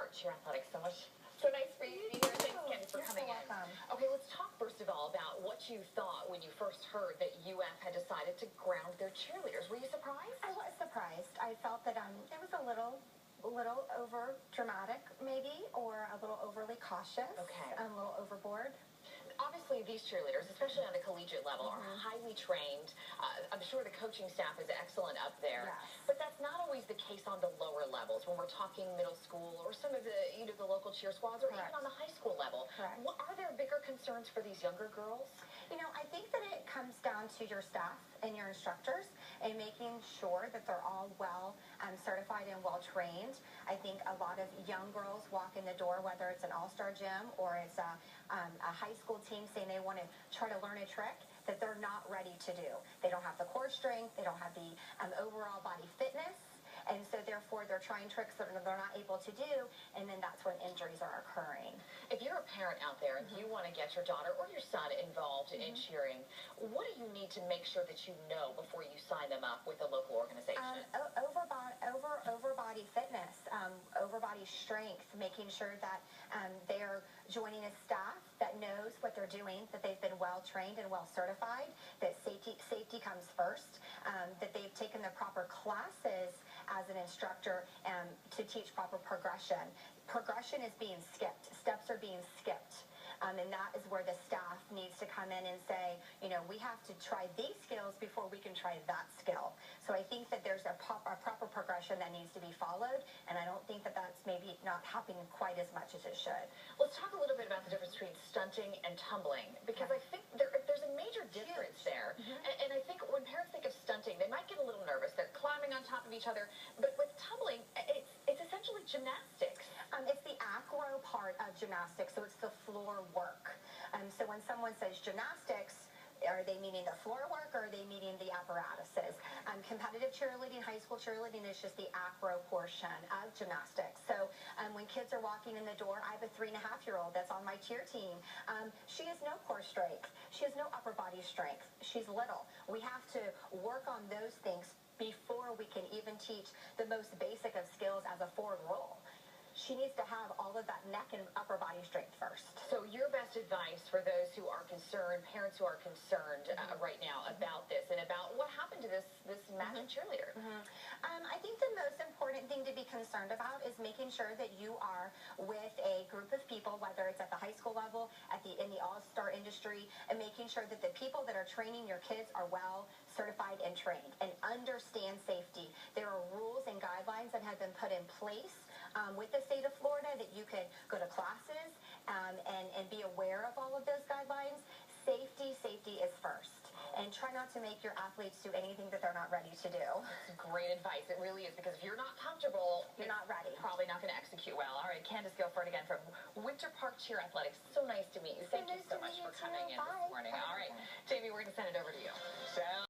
Park Cheer Athletics. So nice for you to be here. Thanks, Candace, for coming in. Okay, let's talk first of all about what you thought when you first heard that UF had decided to ground their cheerleaders. Were you surprised? I was surprised. I felt that it was a little over dramatic, maybe, or a little overly cautious. Okay. A little overboard. Obviously, these cheerleaders, especially on the collegiate level, are highly trained. I'm sure the coaching staff is excellent up there. Yes. But that's not always the case on the lower levels when we're talking middle school or some of the the local cheer squads, or Correct. even on the high school level. Correct. What are there bigger concerns for these younger girls? I think that it comes down to your staff and your instructors and making sure that they're all well certified and well trained. I think a lot of young girls walk in the door, whether it's an all-star gym or it's a high school team saying they want to try to learn a trick that they're not ready to do. They don't have the core strength, they don't have the overall body fitness, and so therefore they're trying tricks that they're not able to do, and then that's when injuries are occurring. If you're a parent out there and you want to get your daughter or your son involved in cheering, what do you need to make sure that you know before you sign them up with a local organization? Over body fitness, over body strength, making sure that they're joining a staff that knows what they're doing, that they've been well trained and well certified, that safety comes first, that they've taken the proper classes as an instructor to teach proper progression. Progression is being skipped. Steps are being skipped. And that is where the staff needs to come in and say, we have to try these skills before we can try that skill. So I think that there's a proper progression that needs to be followed, and I don't think that that's maybe not happening quite as much as it should. Let's talk a little bit about the difference between stunting and tumbling, because I think there's a major difference there. And I think when parents think of stunting, they might get a little nervous. They're climbing on top of each other. But with tumbling, it's essentially gymnastics. It's the acro part of gymnastics, so it's the floor work. So when someone says gymnastics, are they meaning the floor work, or are they meaning the apparatuses? Competitive cheerleading, high school cheerleading is just the acro portion of gymnastics. So when kids are walking in the door, I have a 3.5-year-old that's on my cheer team. She has no core strength. She has no upper body strength. She's little. We have to work on those things before we can even teach the most basic of skills as a forward roll. She needs to have all of that neck and upper body strength first. So your best advice for those who are concerned, parents who are concerned right now about this and about what happened to this magic cheerleader? I think the most important thing to be concerned about is making sure that you are with a group of people, whether it's at the high school level, in the all-star industry, and making sure that the people that are training your kids are well certified and trained and understand safety. There are rules and guidelines that have been put in place with the state of Florida that you can go to classes and be aware of all of those guidelines. Safety is first. And try not to make your athletes do anything that they're not ready to do. That's great advice. It really is, because if you're not comfortable, you're not ready. Probably not going to execute well. All right, Candace Guilford again from Winter Park Cheer Athletics. So nice to meet you. Thank you so much for coming in this morning. All right, Jamie, we're going to send it over to you.